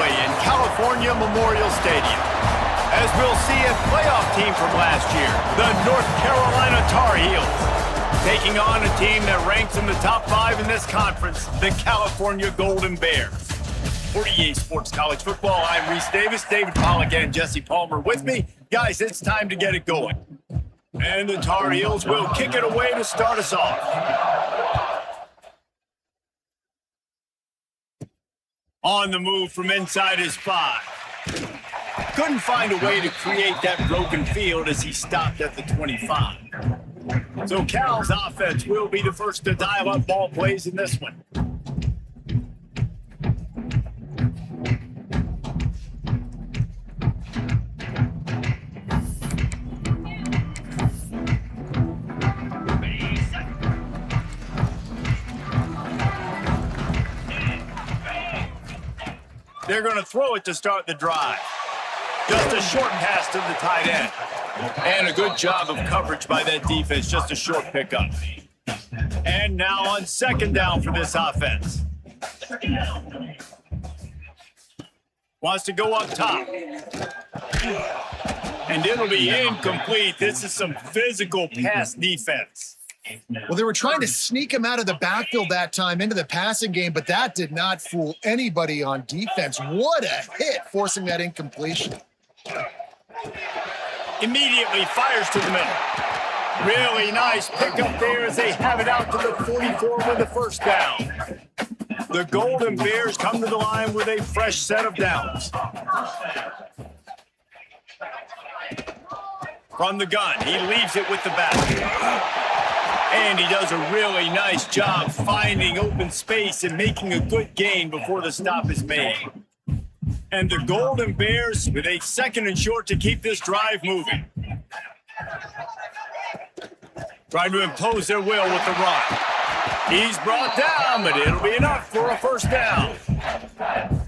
underway in California Memorial Stadium, as we'll see a playoff team from last year, the North Carolina Tar Heels, taking on a team that ranks in the top 5 in this conference, the California Golden Bears. For EA Sports College Football, I'm Reese Davis, David Pollack, and Jesse Palmer with me. Guys, it's time to get it going. And the Tar Heels will kick it away to start us off. On the move from inside his 5. Couldn't find a way to create that broken field as he stopped at the 25. So Cal's offense will be the first to dial up ball plays in this one. They're going to throw it to start the drive. Just a short pass to the tight end. And a good job of coverage by that defense, just a short pickup. And now on second down for this offense. Wants to go up top. And it'll be incomplete. This is some physical pass defense. Well, they were trying to sneak him out of the backfield that time into the passing game, but that did not fool anybody on defense. What a hit, forcing that incompletion. Immediately fires to the middle. Really nice pickup there as they have it out to the 44 with the first down. The Golden Bears come to the line with a fresh set of downs. From the gun, he leaves it with the back. And he does a really nice job finding open space and making a good gain before the stop is made. And the Golden Bears with a second and short to keep this drive moving. Trying to impose their will with the run. He's brought down, but it'll be enough for a first down.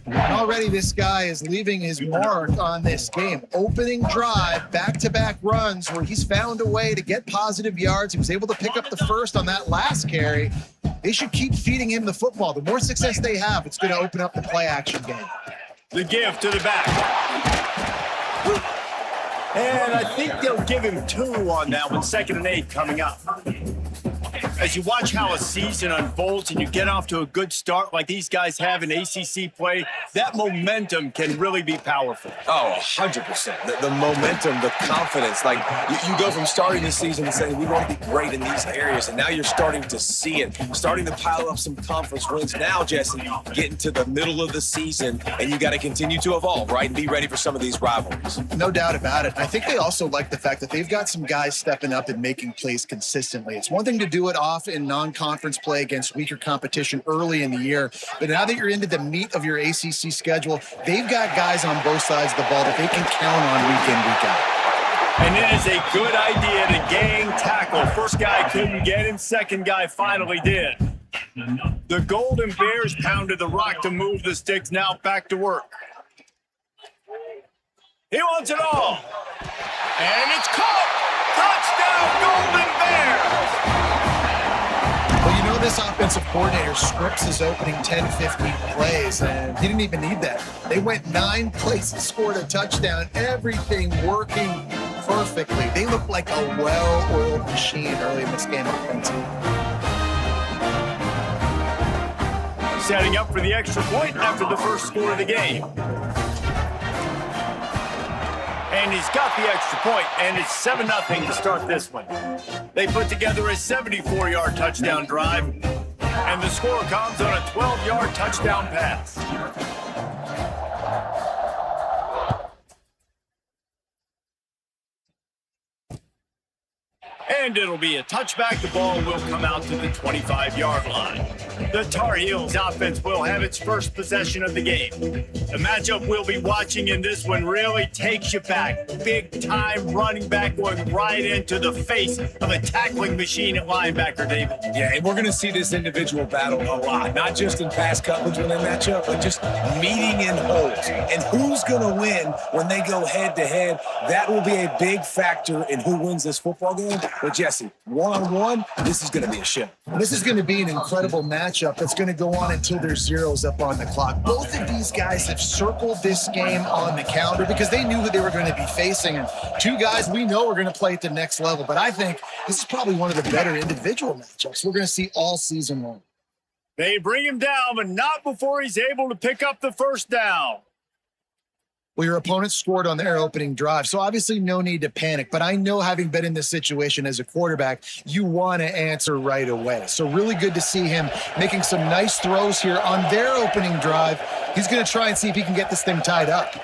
And already this guy is leaving his mark on this game. Opening drive, back-to-back runs where he's found a way to get positive yards. He was able to pick up the first on that last carry. They should keep feeding him the football. The more success they have, it's going to open up the play-action game. The give to the back. And I think they'll give him 2 on that one, 2nd and 8 coming up. As you watch how a season unfolds and you get off to a good start like these guys have in ACC play, that momentum can really be powerful. Oh, 100%. The momentum, the confidence. Like, you go from starting the season and saying, we want to be great in these areas, and now you're starting to see it, starting to pile up some conference wins. Now, Jesse, getting to the middle of the season, and you got to continue to evolve, right, and be ready for some of these rivalries. No doubt about it. I think they also like the fact that they've got some guys stepping up and making plays consistently. It's one thing to do it off in non-conference play against weaker competition early in the year. But now that you're into the meat of your ACC schedule, they've got guys on both sides of the ball that they can count on week in, week out. And it is a good idea to gang tackle. First guy couldn't get him, second guy finally did. The Golden Bears pounded the rock to move the sticks, now back to work. He wants it all. And it's caught. Touchdown, Golden Bears. Well, you know, this offensive coordinator scripts his opening 10, 15 plays, and he didn't even need that. They went 9 plays and scored a touchdown, everything working perfectly. They look like a well-oiled machine early in this game offensively. Setting up for the extra point after the first score of the game. And he's got the extra point, and it's 7-0 to start this one. They put together a 74-yard touchdown drive, and the score comes on a 12-yard touchdown pass. And it'll be a touchback. The ball will come out to the 25-yard line. The Tar Heels offense will have its first possession of the game. The matchup we'll be watching in this one really takes you back. Big-time running back going right into the face of a tackling machine at linebacker, David. Yeah, and we're going to see this individual battle a lot, not just in pass coverage when they match up, but just meeting in holes. And who's going to win when they go head-to-head? That will be a big factor in who wins this football game. But Jesse, one-on-one, this is going to be a show. This is going to be an incredible matchup that's going to go on until there's zeros up on the clock. Both of these guys have circled this game on the calendar because they knew who they were going to be facing. And two guys we know are going to play at the next level. But I think this is probably one of the better individual matchups we're going to see all season long. They bring him down, but not before he's able to pick up the first down. Well, your opponent scored on their opening drive, so obviously no need to panic. But I know, having been in this situation as a quarterback, you want to answer right away. So really good to see him making some nice throws here on their opening drive. He's going to try and see if he can get this thing tied up.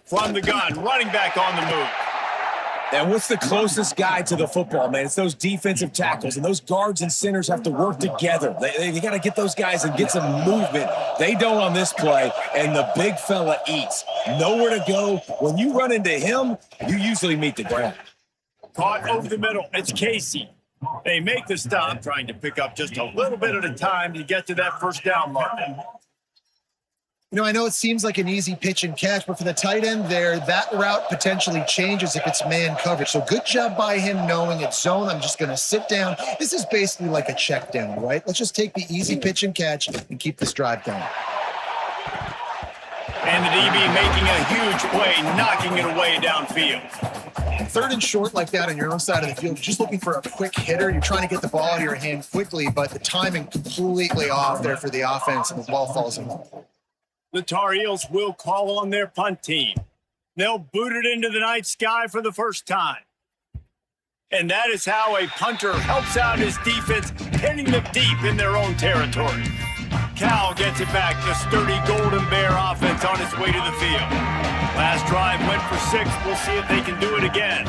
From the gun, running back on the move. And what's the closest guy to the football, man? It's those defensive tackles, and those guards and centers have to work together. They got to get those guys and get some movement. They don't on this play, and the big fella eats. Nowhere to go. When you run into him, you usually meet the ground. Caught over the middle. It's Casey. They make the stop, trying to pick up just a little bit at a time to get to that first down mark. You know, I know it seems like an easy pitch and catch, but for the tight end there, that route potentially changes if it's man coverage. So good job by him knowing it's zone. I'm just going to sit down. This is basically like a check down, right? Let's just take the easy pitch and catch and keep this drive going. And the DB making a huge play, knocking it away downfield. Third and short like that on your own side of the field, just looking for a quick hitter. You're trying to get the ball out of your hand quickly, but the timing completely off there for the offense, and the ball falls in. The Tar Heels will call on their punt team. They'll boot it into the night sky for the first time. And that is how a punter helps out his defense, hitting them deep in their own territory. Cal gets it back. The sturdy Golden Bear offense on its way to the field. Last drive went for 6. We'll see if they can do it again.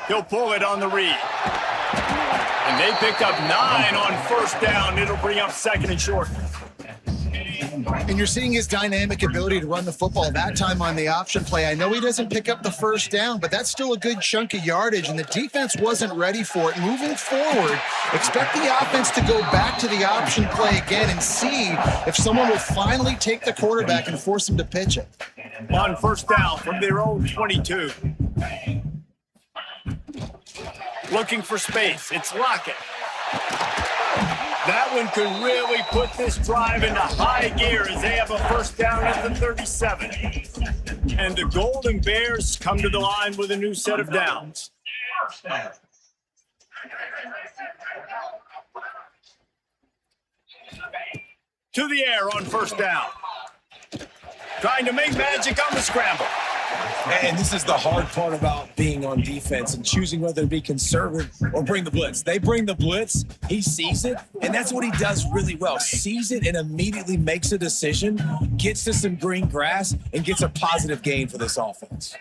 He'll pull it on the read. And they picked up 9 on first down. It'll bring up second and short. And you're seeing his dynamic ability to run the football, that time on the option play. I know he doesn't pick up the first down, but that's still a good chunk of yardage, and the defense wasn't ready for it. Moving forward, expect the offense to go back to the option play again and see if someone will finally take the quarterback and force him to pitch it. On first down from their own 22. Looking for space. It's Lockett. That one could really put this drive into high gear as they have a first down at the 37. And the Golden Bears come to the line with a new set of downs. To the air on first down. Trying to make magic on the scramble. And this is the hard part about being on defense and choosing whether to be conservative or bring the blitz. They bring the blitz, he sees it, and that's what he does really well. Sees it and immediately makes a decision, gets to some green grass, and gets a positive gain for this offense.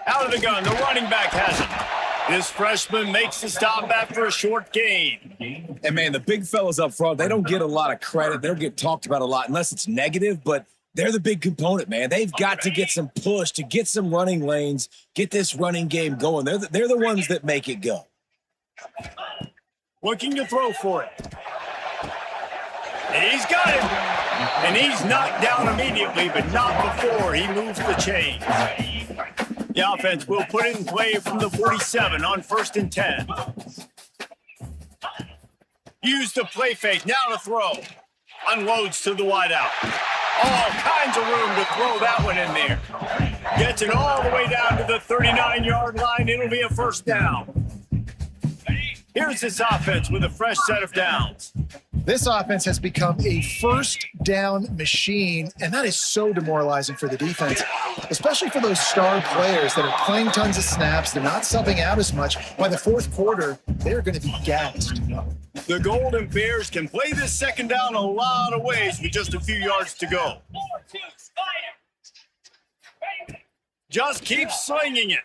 Out of the gun, the running back has it. This freshman makes the stop after a short gain. And, man, the big fellas up front, they don't get a lot of credit. They don't get talked about a lot unless it's negative, but they're the big component, man. They've got to get some push, to get some running lanes, get this running game going. They're the ones that make it go. Looking to throw for it. And he's got it. And he's knocked down immediately, but not before he moves the chains. The offense will put it in play from the 47 on 1st and 10. Use the play fake, now to throw. Unloads to the wideout. All kinds of room to throw that one in there. Gets it all the way down to the 39-yard line. It'll be a first down. Here's this offense with a fresh set of downs. This offense has become a first down machine, and that is so demoralizing for the defense, especially for those star players that are playing tons of snaps. They're not subbing out as much. By the fourth quarter, they're going to be gassed. The Golden Bears can play this second down a lot of ways with just a few yards to go. Just keep slinging it.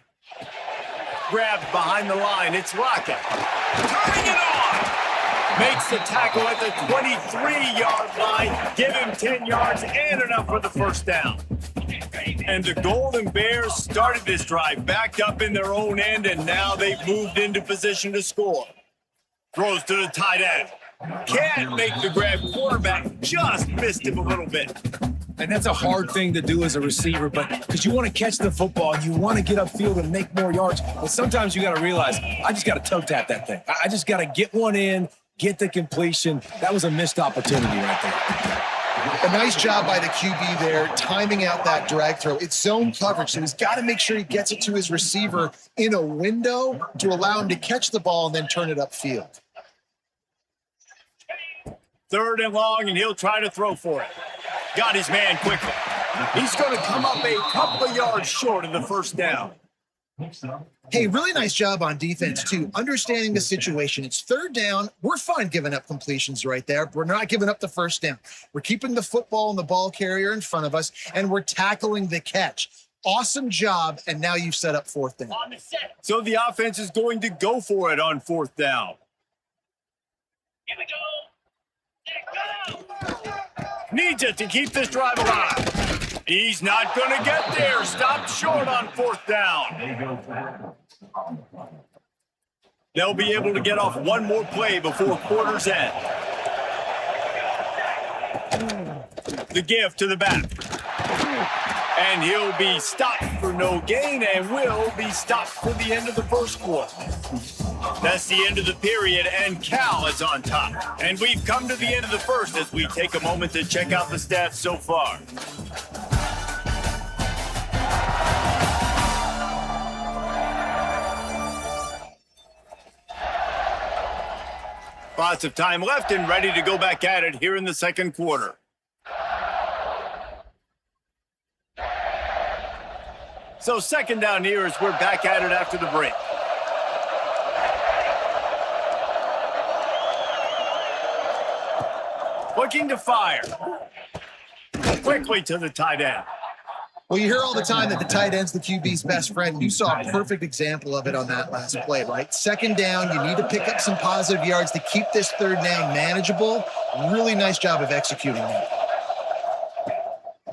Grabbed behind the line. It's Lockett. Turning it on. Makes the tackle at the 23-yard line. Give him 10 yards and enough for the first down. And the Golden Bears started this drive backed up in their own end, and now they've moved into position to score. Throws to the tight end. Can't make the grab. Quarterback just missed him a little bit. And that's a hard thing to do as a receiver, but because you want to catch the football, you want to get upfield and make more yards. But sometimes you got to realize, I just got to toe tap that thing. I just got to get one in, get the completion. That was a missed opportunity right there. A nice job by the QB there, timing out that drag throw. It's zone coverage, so he's got to make sure he gets it to his receiver in a window to allow him to catch the ball and then turn it upfield. 3rd and long, and he'll try to throw for it. Got his man quickly. He's going to come up a couple of yards short of the first down. Hey, really nice job on defense, too. Understanding the situation. It's 3rd down. We're fine giving up completions right there. We're not giving up the first down. We're keeping the football and the ball carrier in front of us, and we're tackling the catch. Awesome job, and now you've set up 4th down. So the offense is going to go for it on 4th down. Here we go. Needs it to keep this drive alive. He's not going to get there. Stopped short on 4th down. They'll be able to get off one more play before quarter's end. The give to the back. And he'll be stopped for no gain and will be stopped for the end of the first quarter. That's the end of the period, and Cal is on top. And we've come to the end of the first as we take a moment to check out the stats so far. Lots of time left and ready to go back at it here in the second quarter. So 2nd down here as we're back at it after the break. Looking to fire. Quickly to the tight end. Well, you hear all the time that the tight end's the QB's best friend. You saw a perfect example of it on that last play, right? 2nd down, you need to pick up some positive yards to keep this 3rd down manageable. Really nice job of executing that.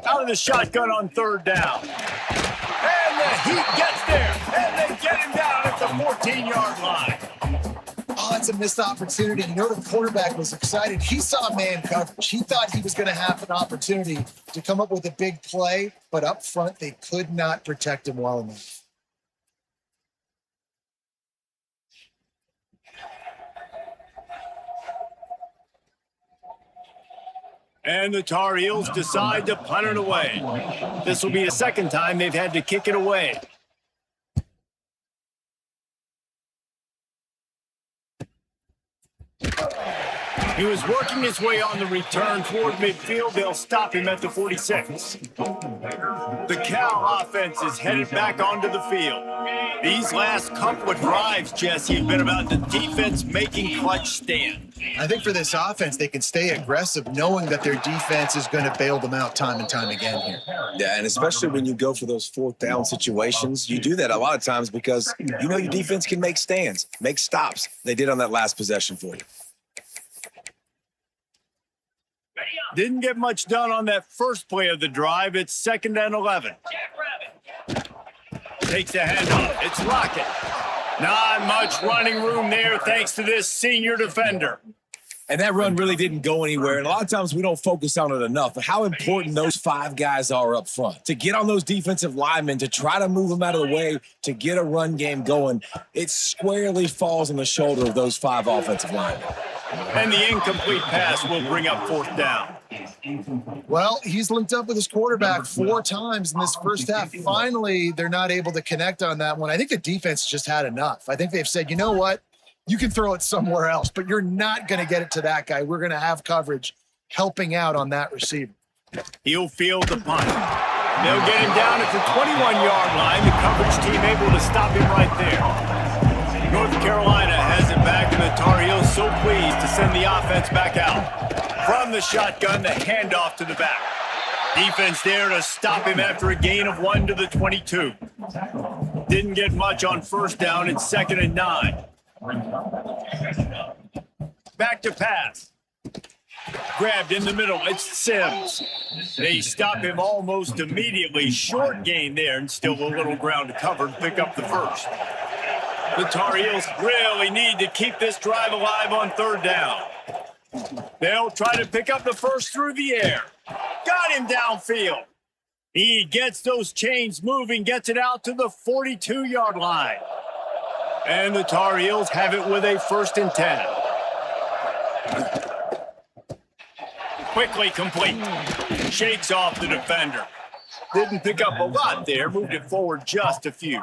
Out of the shotgun on 3rd down. And the Heat gets there. And they get him down at the 14-yard line. Oh, that's a missed opportunity. You know, the quarterback was excited. He saw man coverage. He thought he was going to have an opportunity to come up with a big play, but up front, they could not protect him well enough. And the Tar Heels decide to punt it away. This will be the 2nd time they've had to kick it away. He was working his way on the return toward midfield. They'll stop him at the 46. The Cal offense is headed back onto the field. These last couple of drives, Jesse, have been about the defense making clutch stand. I think for this offense, they can stay aggressive knowing that their defense is going to bail them out time and time again here. Yeah, and especially when you go for those 4th down situations, you do that a lot of times because you know your defense can make stands, make stops. They did on that last possession for you. Didn't get much done on that first play of the drive. It's 2nd and 11. Takes the handoff. It's Lockett. Not much running room there thanks to this senior defender. And that run really didn't go anywhere. And a lot of times we don't focus on it enough, but how important those 5 guys are up front. To get on those defensive linemen, to try to move them out of the way, to get a run game going, it squarely falls on the shoulder of those 5 offensive linemen. And the incomplete pass will bring up 4th down. Well, he's linked up with his quarterback 4 times in this first half. Finally, they're not able to connect on that one. I think the defense just had enough. I think they've said, you know what? You can throw it somewhere else, but you're not going to get it to that guy. We're going to have coverage helping out on that receiver. He'll field the punt. They'll get him down at the 21-yard line. The coverage team able to stop him right there. North Carolina has it back, and the Tar Heels so pleased to send the offense back out. From the shotgun, the handoff to the back. Defense there to stop him after a gain of 1 to the 22. Didn't get much on 1st down. It's 2nd and 9. Back to pass. Grabbed in the middle. It's Sims. They stop him almost immediately. Short gain there and still a little ground to cover to pick up the first. The Tar Heels really need to keep this drive alive on 3rd down. They'll try to pick up the first through the air. Got him downfield. He gets those chains moving, gets it out to the 42-yard line. And the Tar Heels have it with a 1st and 10. Quickly complete. Shakes off the defender. Didn't pick up a lot there, moved it forward just a few.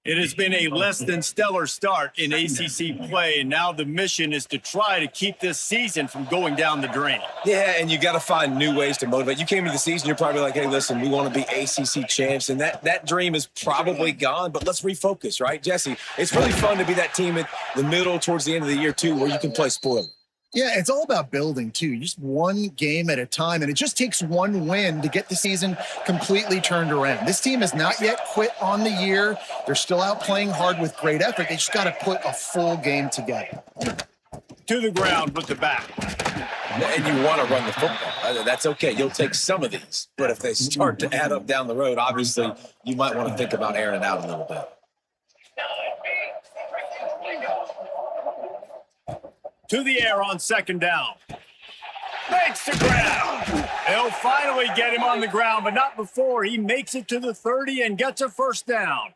It has been a less than stellar start in ACC play, and now the mission is to try to keep this season from going down the drain. Yeah, and you got to find new ways to motivate. You came into the season, you're probably like, hey, listen, we want to be ACC champs, and that dream is probably gone, but let's refocus, right, Jesse? It's really fun to be that team at the middle towards the end of the year, too, where you can play spoiler. Yeah, it's all about building, too. Just one game at a time, and it just takes one win to get the season completely turned around. This team has not yet quit on the year. They're still out playing hard with great effort. They just got to put a full game together. To the ground with the back. And you want to run the football. That's okay. You'll take some of these. But if they start to add up down the road, obviously, you might want to think about airing it out a little bit. To the air on 2nd down. Makes the ground. They'll finally get him on the ground, but not before he makes it to the 30 and gets a 1st down.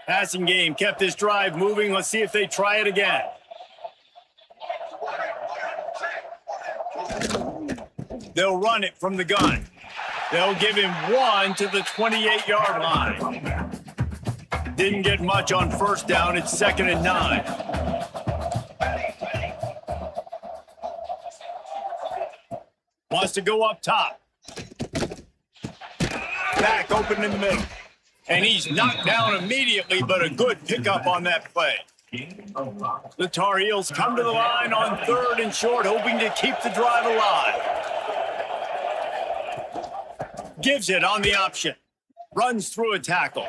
Passing game kept this drive moving. Let's see if they try it again. They'll run it from the gun. They'll give him 1 to the 28-yard line. Didn't get much on 1st down. It's 2nd and 9. Wants to go up top. Back open in the middle. And he's knocked down immediately, but a good pickup on that play. The Tar Heels come to the line on 3rd and short, hoping to keep the drive alive. Gives it on the option. Runs through a tackle.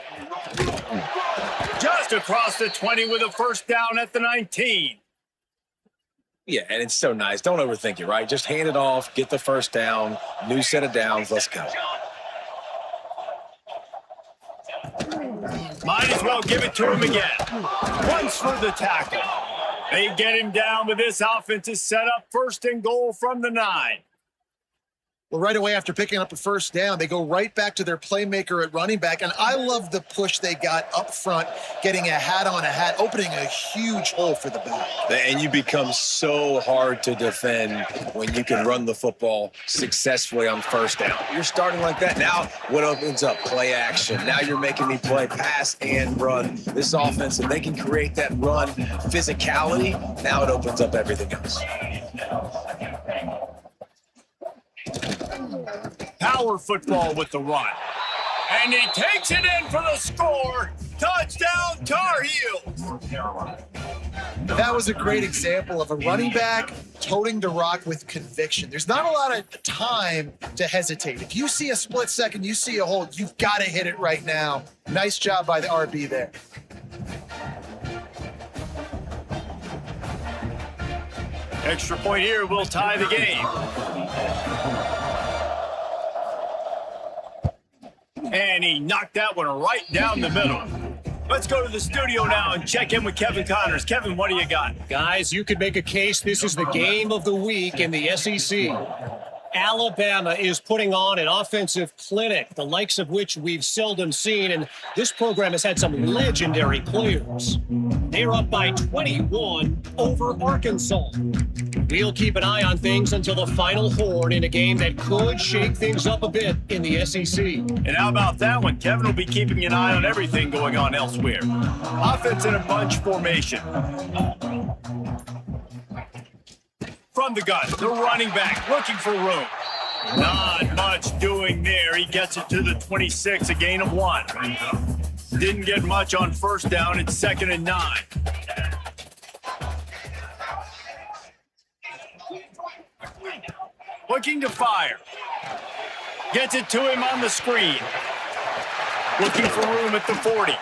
Just across the 20 with a 1st down at the 19. Yeah, and it's so nice. Don't overthink it, right? Just hand it off, get the 1st down, new set of downs, let's go. Might as well give it to him again. Runs for the tackle. They get him down, but this offense is set up 1st and goal from the 9. Well, right away after picking up a 1st down, they go right back to their playmaker at running back. And I love the push they got up front, getting a hat on a hat, opening a huge hole for the back. And you become so hard to defend when you can run the football successfully on 1st down. You're starting like that. Now what opens up? Play action. Now you're making me play pass and run. This offense, and they can create that run physicality. Now it opens up everything else. Power football with the run. And he takes it in for the score. Touchdown, Tar Heels. That was a great example of a running back toting the rock with conviction. There's not a lot of time to hesitate. If you see a split second, you see a hole, you've got to hit it right now. Nice job by the RB there. Extra point here will tie the game. And he knocked that one right down the middle. Let's go to the studio now and check in with Kevin Connors. Kevin, what do you got? Guys, you could make a case this is the game of the week in the SEC. Alabama is putting on an offensive clinic, the likes of which we've seldom seen, and this program has had some legendary players. They're up by 21 over Arkansas. We'll keep an eye on things until the final horn in a game that could shake things up a bit in the SEC. And how about that one? Kevin will be keeping an eye on everything going on elsewhere. Offense in a bunch formation. From the gun, the running back looking for room. Not much doing there. He gets it to the 26, a gain of 1. Didn't get much on 1st down. It's 2nd and 9. Looking to fire. Gets it to him on the screen. Looking for room at the 40.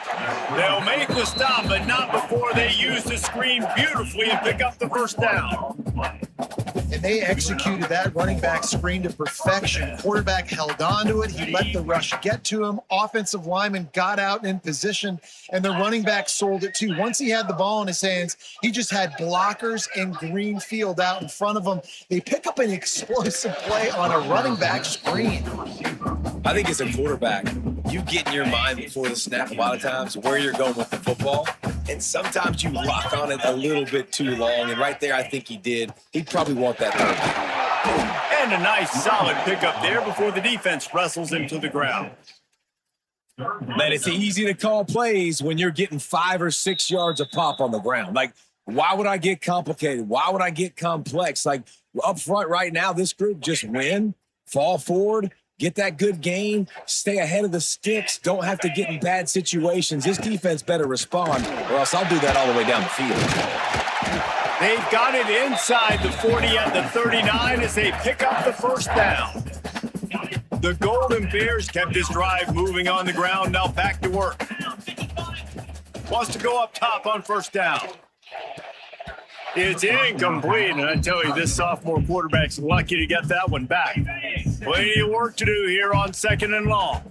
They'll make the stop, but not before they use the screen beautifully and pick up the 1st down. And they executed that running back screen to perfection. Quarterback held on to it. He let the rush get to him. Offensive lineman got out in position, and the running back sold it too. Once he had the ball in his hands, he just had blockers and green field out in front of him. They pick up an explosive play on a running back screen. I think as a quarterback, you get in your mind before the snap a lot of times where you're going with the football, and sometimes you lock on it a little bit too long, and right there I think he did. He'd probably want that third down. And a nice solid pickup there before the defense wrestles him to the ground. Man, it's easy to call plays when you're getting 5 or 6 yards a pop on the ground. Like, why would I get complicated? Why would I get complex? Like, up front right now, this group just win, fall forward, get that good gain, stay ahead of the sticks, don't have to get in bad situations. This defense better respond, or else I'll do that all the way down the field. They've got it inside the 40 at the 39 as they pick up the first down. The Golden Bears kept this drive moving on the ground, now back to work. Wants to go up top on first down. It's incomplete, and I tell you, this sophomore quarterback's lucky to get that one back. Plenty of work to do here on 2nd and long.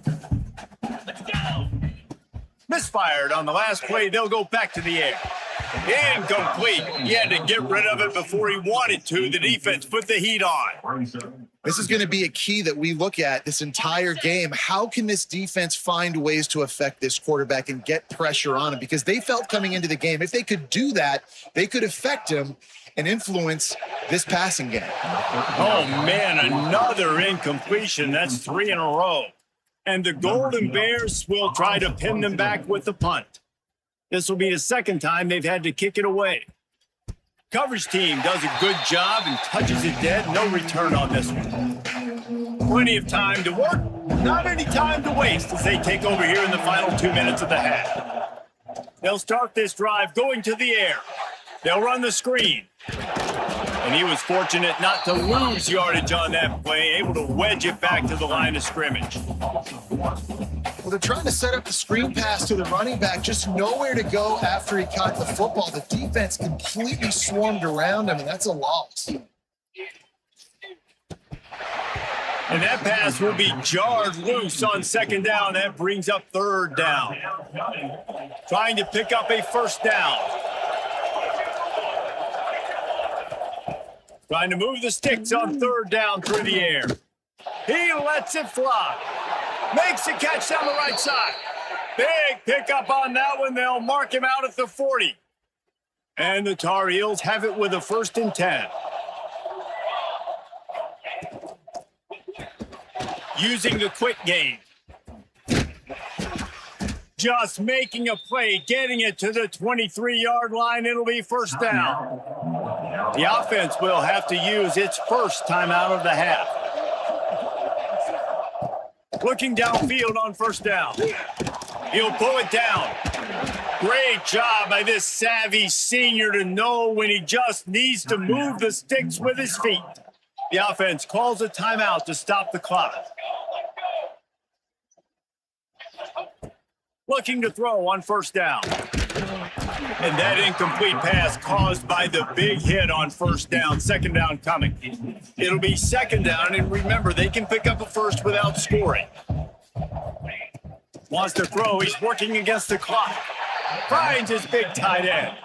Misfired on the last play. They'll go back to the air. Incomplete. He had to get rid of it before he wanted to. The defense put the heat on. This is going to be a key that we look at this entire game. How can this defense find ways to affect this quarterback and get pressure on him? Because they felt coming into the game, if they could do that, they could affect him and influence this passing game. Oh, man, another incompletion. That's 3 in a row. And the Golden Bears will try to pin them back with the punt. This will be the second time they've had to kick it away. Coverage team does a good job and touches it dead. No return on this one. Plenty of time to work. Not any time to waste as they take over here in the final 2 minutes of the half. They'll start this drive going to the air. They'll run the screen. And he was fortunate not to lose yardage on that play, able to wedge it back to the line of scrimmage. Well, they're trying to set up the screen pass to the running back, just nowhere to go after he caught the football. The defense completely swarmed around him, and that's a loss. And that pass will be jarred loose on 2nd down. That brings up 3rd down. Trying to pick up a first down. Trying to move the sticks on 3rd down through the air. He lets it fly. Makes the catch down the right side. Big pickup on that one. They'll mark him out at the 40. And the Tar Heels have it with a 1st and 10. Using the quick game. Just making a play, getting it to the 23-yard line. It'll be 1st down. The offense will have to use its first timeout of the half. Looking downfield on 1st down. He'll pull it down. Great job by this savvy senior to know when he just needs to move the sticks with his feet. The offense calls a timeout to stop the clock. Looking to throw on 1st down. And that incomplete pass caused by the big hit on 1st down. 2nd down coming. It'll be 2nd down, and remember, they can pick up a first without scoring. Wants to throw. He's working against the clock. Finds his big tight end.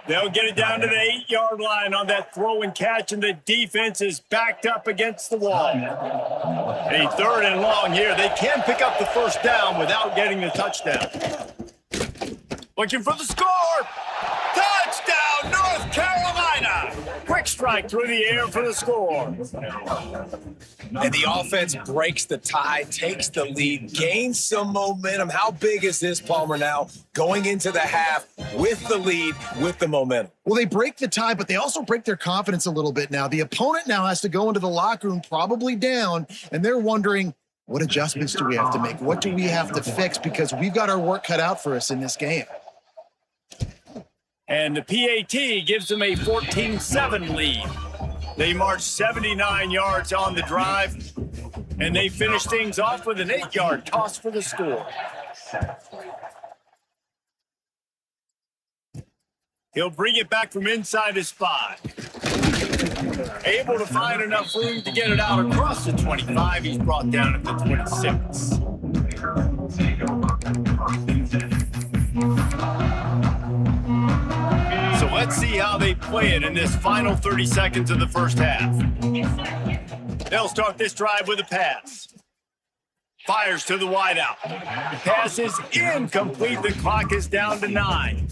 They'll get it down to the 8-yard line on that throw and catch, and the defense is backed up against the wall. A 3rd and long here. They can pick up the 1st down without getting the touchdown. Looking for the score. Touchdown, North Carolina. Quick strike through the air for the score. And the offense breaks the tie, takes the lead, gains some momentum. How big is this, Palmer, now going into the half with the lead, with the momentum? Well, they break the tie, but they also break their confidence a little bit now. The opponent now has to go into the locker room probably down, and they're wondering, what adjustments do we have to make? What do we have to fix? Because we've got our work cut out for us in this game. And the PAT gives them a 14-7 lead. They march 79 yards on the drive, and they finish things off with an 8-yard toss for the score. He'll bring it back from inside his 5. Able to find enough room to get it out across the 25. He's brought down at the 26. So let's see how they play it in this final 30 seconds of the first half. They'll start this drive with a pass. Fires to the wideout. The pass is incomplete. The clock is down to 9.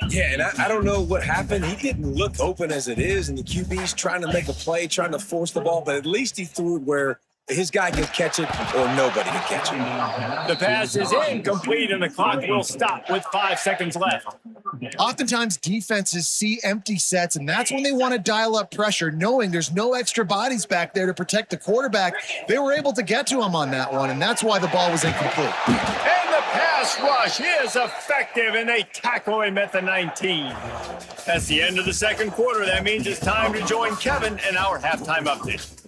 Yeah, and I don't know what happened. He didn't look open as it is, and the QB's trying to make a play, trying to force the ball, but at least he threw it where his guy can catch it or nobody can catch it. The pass is incomplete, and the clock will stop with 5 seconds left. Oftentimes, defenses see empty sets, and that's when they want to dial up pressure, knowing there's no extra bodies back there to protect the quarterback. They were able to get to him on that one, and that's why the ball was incomplete. And the pass rush is effective, and they tackle him at the 19. That's the end of the second quarter. That means it's time to join Kevin in our halftime update.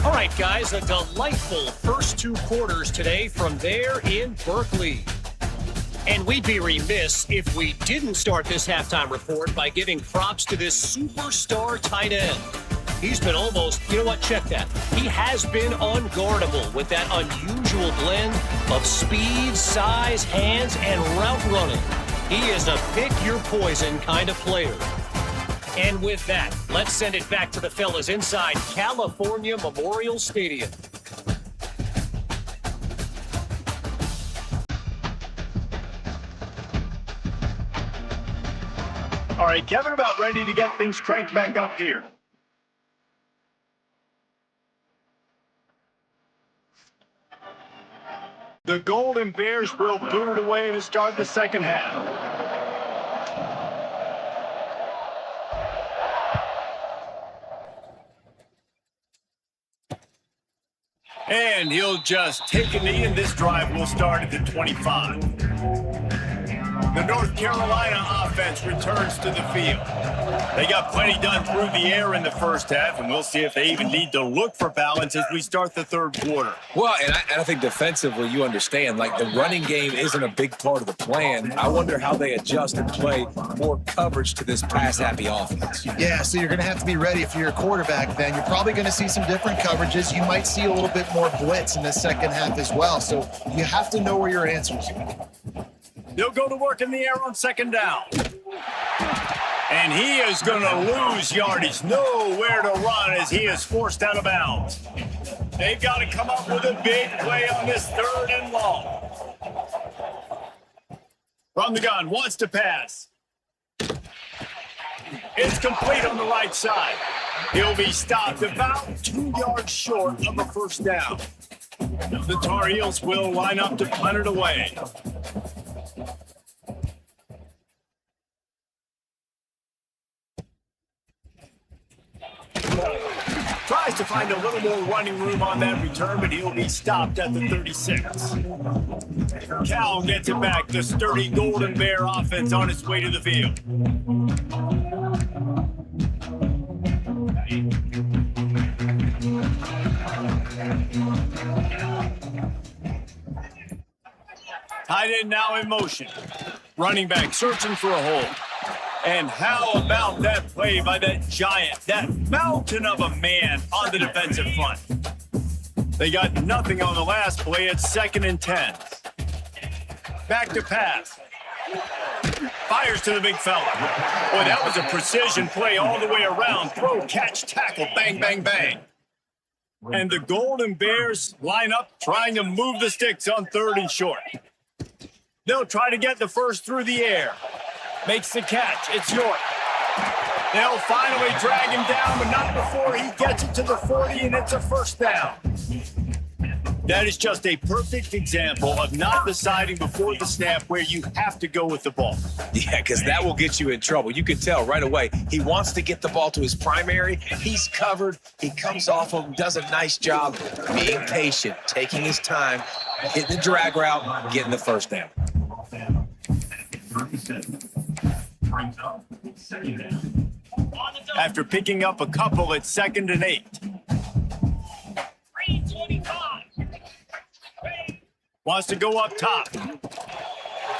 All right, guys, a delightful first 2 quarters today from there in Berkeley. And we'd be remiss if we didn't start this halftime report by giving props to this superstar tight end. He's been almost, you know what, check that. He has been unguardable with that unusual blend of speed, size, hands, and route running. He is a pick-your-poison kind of player. And with that, let's send it back to the fellas inside California Memorial Stadium. All right, Kevin, about ready to get things cranked back up here. The Golden Bears will boot it away to start the second half. And he'll just take a knee, and this drive will start at the 25. The North Carolina offense returns to the field. They got plenty done through the air in the first half, and we'll see if they even need to look for balance as we start the third quarter. Well, and I think defensively, you understand, like the running game isn't a big part of the plan. I wonder how they adjust and play more coverage to this pass-happy offense. Yeah, so you're going to have to be ready if you're a quarterback then. You're probably going to see some different coverages. You might see a little bit more blitz in the second half as well. So you have to know where your answers are. They'll go to work in the air on second down. And he is going to lose yardage. Nowhere to run as he is forced out of bounds. They've got to come up with a big play on this third and long. From the gun, wants to pass. It's complete on the right side. He'll be stopped about 2 yards short of a first down. The Tar Heels will line up to punt it away. Tries to find a little more running room on that return, but he'll be stopped at the 36. Cal gets it back. The sturdy Golden Bear offense on its way to the field. Tight end now in motion. Running back searching for a hole. And how about that play by that giant, that mountain of a man on the defensive front? They got nothing on the last play. It's 2nd and 10. Back to pass. Fires to the big fella. Boy, that was a precision play all the way around. Throw, catch, tackle, bang, bang, bang. And the Golden Bears line up trying to move the sticks on 3rd and short. They'll try to get the first through the air. Makes the catch. It's York. They'll finally drag him down, but not before he gets it to the 40, and it's a first down. That is just a perfect example of not deciding before the snap where you have to go with the ball. Yeah, because that will get you in trouble. You can tell right away. He wants to get the ball to his primary. He's covered. He comes off of him, does a nice job being patient, taking his time, hitting the drag route, getting the first down. After picking up a couple, it's 2nd and 8. 325. Wants to go up top.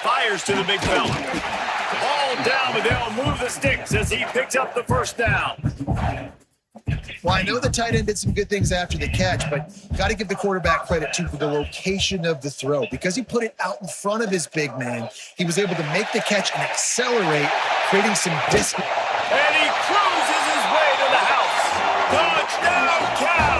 Fires to the big fella. Ball down, but they'll move the sticks as he picks up the first down. Well, I know the tight end did some good things after the catch, but got to give the quarterback credit, too, for the location of the throw. Because he put it out in front of his big man, he was able to make the catch and accelerate, creating some distance. And he cruises his way to the house. Touchdown, Cal!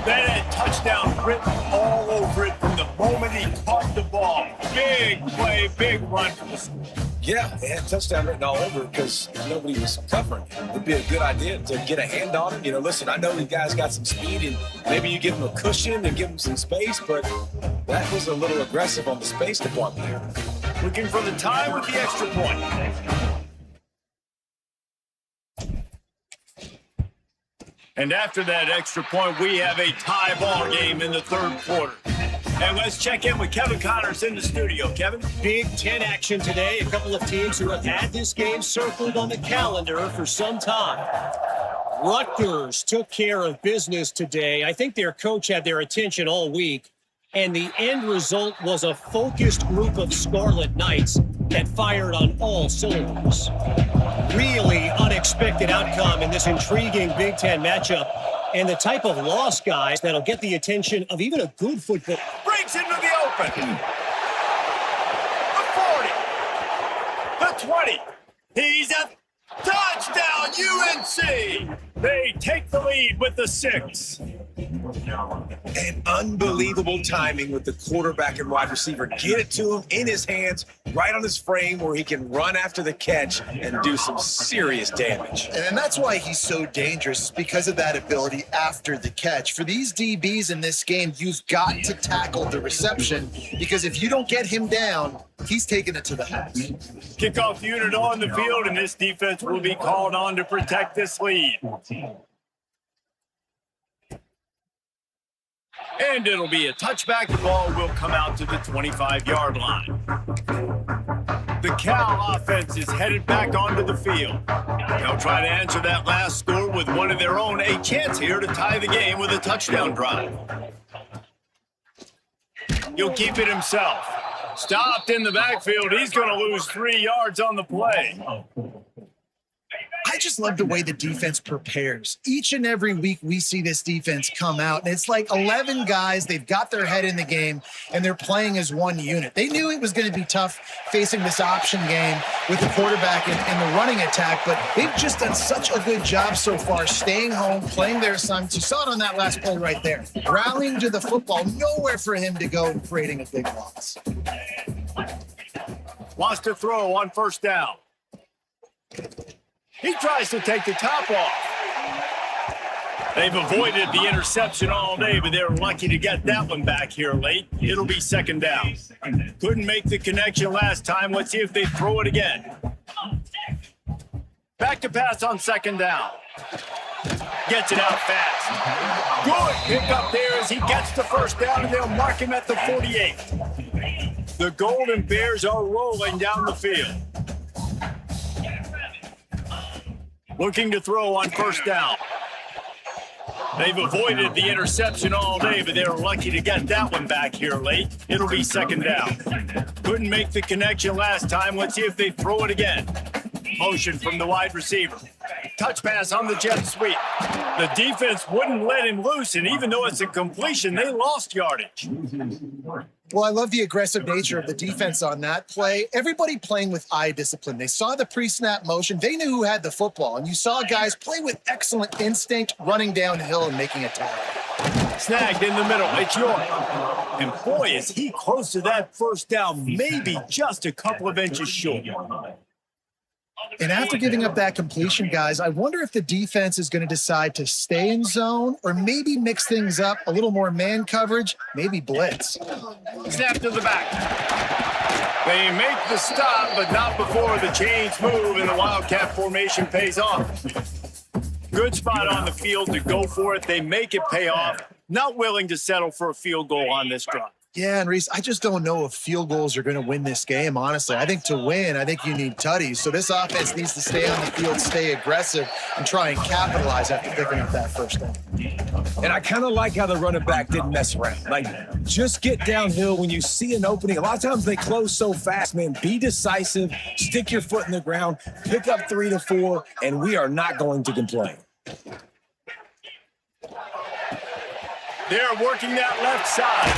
That had touchdown written all over it from the moment he caught the ball. Big play, big run for the school. Yeah, they had touchdown written all over because nobody was covering. It'd be a good idea to get a hand on him. You know, listen, I know these guys got some speed, and maybe you give them a cushion and give them some space, but that was a little aggressive on the space department there. Looking for the tie with the extra point. And after that extra point, we have a tie ball game in the third quarter. And let's check in with Kevin Connors in the studio. Kevin? Big Ten action today. A couple of teams who have had this game circled on the calendar for some time. Rutgers took care of business today. I think their coach had their attention all week. And the end result was a focused group of Scarlet Knights that fired on all cylinders. Really unexpected outcome in this intriguing Big Ten matchup. And the type of loss, guys, that'll get the attention of even a good football. Breaks into the open. The 40. The 20. He's a touchdown, UNC. They take the lead with the 6. And unbelievable timing with the quarterback and wide receiver. Get it to him in his hands, right on his frame where he can run after the catch and do some serious damage. And that's why he's so dangerous, because of that ability after the catch. For these DBs in this game, you've got to tackle the reception, because if you don't get him down, he's taking it to the house. Kickoff unit on the field, and this defense will be called on to protect this lead. And it'll be a touchback. The ball will come out to the 25-yard line. The Cal offense is headed back onto the field. They'll try to answer that last score with one of their own. A chance here to tie the game with a touchdown drive. He'll keep it himself. Stopped in the backfield. He's going to lose 3 yards on the play. I just love the way the defense prepares. Each and every week we see this defense come out, and it's like 11 guys. They've got their head in the game, and they're playing as one unit. They knew it was going to be tough facing this option game with the quarterback and the running attack, but they've just done such a good job so far staying home, playing their assignments. You saw it on that last play right there. Rallying to the football, nowhere for him to go and creating a big loss. Wants to throw on first down. He tries to take the top off. They've avoided the interception all day, but they're lucky to get that one back here late. It'll be second down. Couldn't make the connection last time. Let's see if they throw it again. Back to pass on second down. Gets it out fast. Good pick up there as he gets the first down, and they'll mark him at the 48. The Golden Bears are rolling down the field. Looking to throw on first down. They've avoided the interception all day, but they're lucky to get that one back here late. It'll be second down. Couldn't make the connection last time. Let's see if they throw it again. Motion from the wide receiver. Touch pass on the jet sweep. The defense wouldn't let him loose, and even though it's a completion, they lost yardage. Well, I love the aggressive nature of the defense on that play. Everybody playing with eye discipline. They saw the pre-snap motion. They knew who had the football. And you saw guys play with excellent instinct, running downhill and making a tackle. Snagged in the middle. It's York. And boy, is he close to that first down, maybe just a couple of inches short. And after giving up that completion, guys, I wonder if the defense is going to decide to stay in zone or maybe mix things up, a little more man coverage, maybe blitz. Snap to the back. They make the stop, but not before the chains move and the Wildcat formation pays off. Good spot on the field to go for it. They make it pay off. Not willing to settle for a field goal on this drive. Yeah, and Reese, I just don't know if field goals are going to win this game, honestly. I think to win, I think you need tutties. So this offense needs to stay on the field, stay aggressive, and try and capitalize after picking up that first down. And I kind of like how the running back didn't mess around. Like, just get downhill when you see an opening. A lot of times they close so fast, man. Be decisive, stick your foot in the ground, pick up 3 to 4, and we are not going to complain. They're working that left side.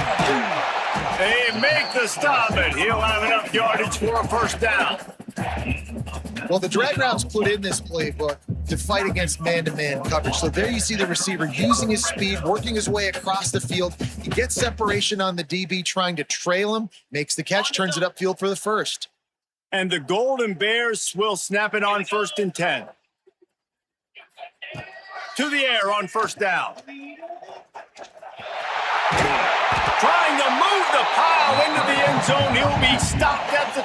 They make the stop, and he'll have enough yardage for a first down. Well, the drag routes put in this playbook to fight against man-to-man coverage. So there you see the receiver using his speed, working his way across the field. He gets separation on the DB, trying to trail him, makes the catch, turns it upfield for the first. And the Golden Bears will snap it on 1st and 10. To the air on first down. Trying to move the pile into the end zone. He'll be stopped at the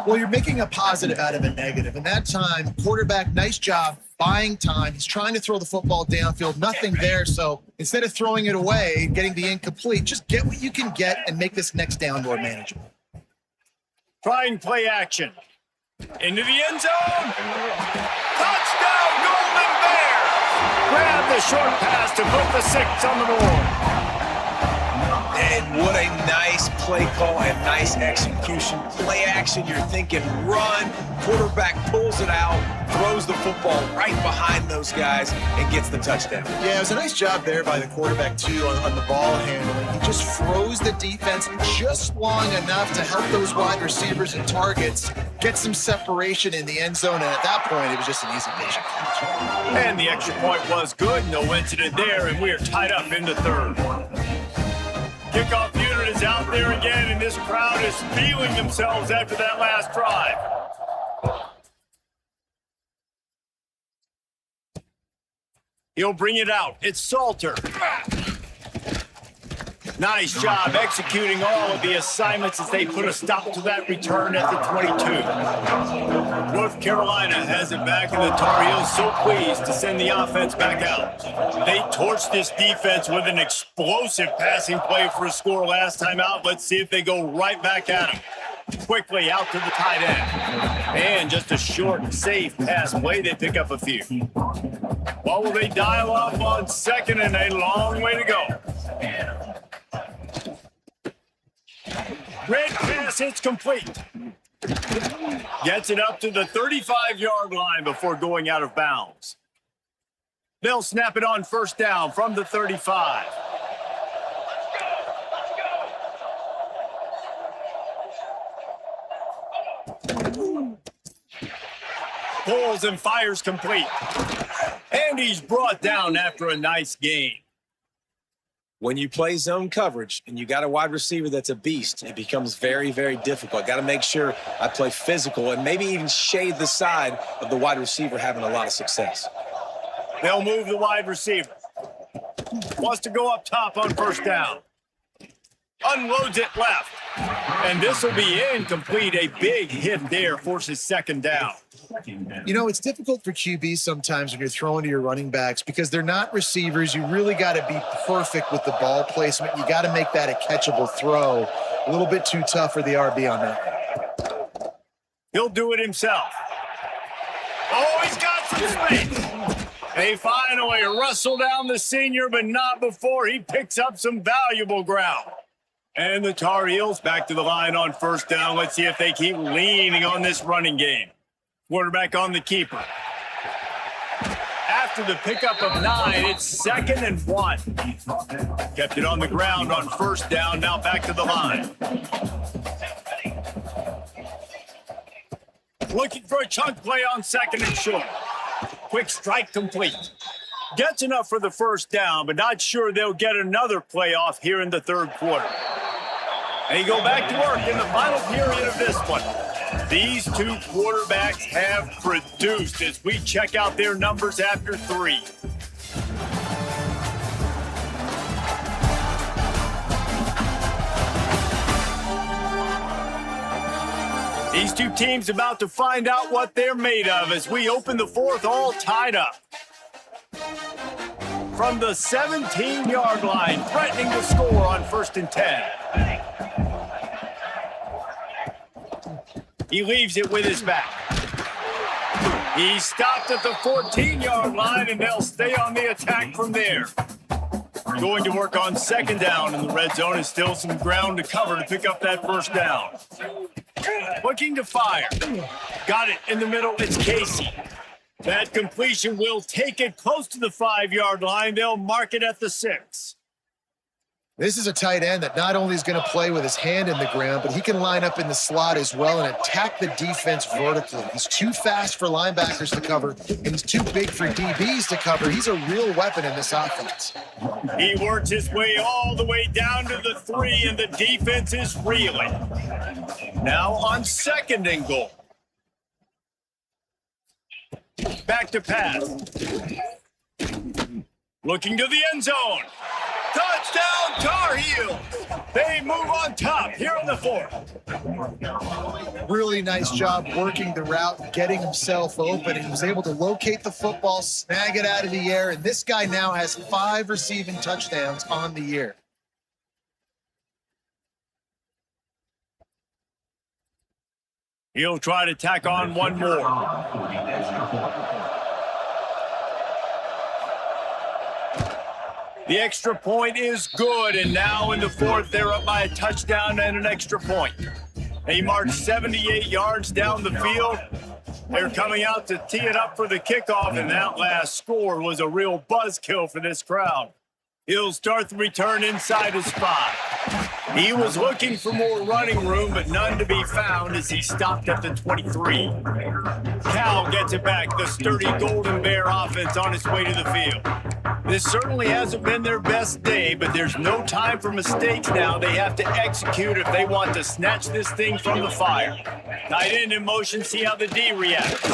2. Well, you're making a positive out of a negative. And that time, quarterback, nice job buying time. He's trying to throw the football downfield. Nothing there. So instead of throwing it away, getting the incomplete, just get what you can get and make this next down more manageable. Trying play action. Into the end zone. Touchdown, Golden Bears! Grab the short pass to put the 6 on the board. And what a nice play call and nice execution. Play action, you're thinking run. Quarterback pulls it out, throws the football right behind those guys, and gets the touchdown. Yeah, it was a nice job there by the quarterback, too, on the ball handling. He just froze the defense just long enough to help those wide receivers and targets get some separation in the end zone. And at that point, it was just an easy patient catch. And the extra point was good. No incident there, and we are tied up into 3rd. Kickoff unit is out there again, and this crowd is feeling themselves after that last drive. He'll bring it out. It's Salter. Nice job executing all of the assignments as they put a stop to that return at the 22. North Carolina has it back, and the Tar Heels so pleased to send the offense back out. They torched this defense with an explosive passing play for a score last time out. Let's see if they go right back at him. Quickly out to the tight end. And just a short, safe pass play. They pick up a few. What will they dial up on 2nd and a long way to go? Red pass hits complete. Gets it up to the 35-yard line before going out of bounds. They'll snap it on first down from the 35. Pulls and fires complete. And he's brought down after a nice gain. When you play zone coverage and you got a wide receiver that's a beast, it becomes very, very difficult. Got to make sure I play physical and maybe even shade the side of the wide receiver having a lot of success. They'll move the wide receiver. Wants to go up top on first down. Unloads it left. And this will be incomplete. A big hit there forces 2nd down. You know, it's difficult for QBs sometimes when you're throwing to your running backs because they're not receivers. You really got to be perfect with the ball placement. You got to make that a catchable throw. A little bit too tough for the RB on that. He'll do it himself. Oh, he's got some space. They finally wrestle down the senior, but not before he picks up some valuable ground. And the Tar Heels back to the line on first down. Let's see if they keep leaning on this running game. Quarterback on the keeper. After the pickup of 9, it's 2nd and 1. Kept it on the ground on first down. Now back to the line. Looking for a chunk play on 2nd and short. Quick strike complete. Gets enough for the first down, but not sure they'll get another play off here in the 3rd quarter. They go back to work in the final period of this one. These two quarterbacks have produced as we check out their numbers after 3. These two teams about to find out what they're made of as we open the 4th all tied up. from the 17-yard line, threatening to score on 1st and 10. He leaves it with his back. He stopped at the 14-yard line, and they'll stay on the attack from there. Going to work on 2nd down in the red zone, is still some ground to cover to pick up that 1st down. Looking to fire. Got it in the middle. It's Casey. That completion will take it close to the 5-yard line. They'll mark it at the 6. This is a tight end that not only is going to play with his hand in the ground, but he can line up in the slot as well and attack the defense vertically. He's too fast for linebackers to cover, and he's too big for DBs to cover. He's a real weapon in this offense. He works his way all the way down to the 3, and the defense is reeling. Now on 2nd and goal. Back to pass. Looking to the end zone. Touchdown, Tar Heels! They move on top here in the 4th. Really nice job working the route, getting himself open, and he was able to locate the football, snag it out of the air, and this guy now has 5 receiving touchdowns on the year. He'll try to tack on one more. The extra point is good, and now in the 4th, they're up by a touchdown and an extra point. He marched 78 yards down the field. They're coming out to tee it up for the kickoff, and that last score was a real buzzkill for this crowd. He'll start the return inside his spot. He was looking for more running room, but none to be found as he stopped at the 23. Cal gets it back, the sturdy Golden Bear offense on its way to the field. This certainly hasn't been their best day, but there's no time for mistakes now. They have to execute if they want to snatch this thing from the fire. Tight end in motion, see how the D reacts.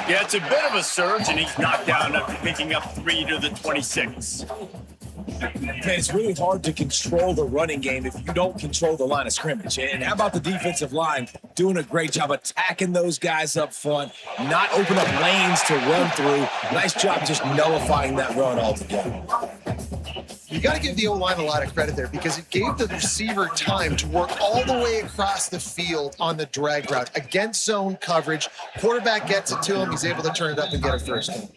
Yeah, it's a bit of a surge, and he's knocked down after picking up 3 to the 26. Man, it's really hard to control the running game if you don't control the line of scrimmage. And how about the defensive line doing a great job attacking those guys up front, not open up lanes to run through. Nice job just nullifying that run altogether. You got to give the O-line a lot of credit there because it gave the receiver time to work all the way across the field on the drag route against zone coverage. Quarterback gets it to him. He's able to turn it up and get a 1st down.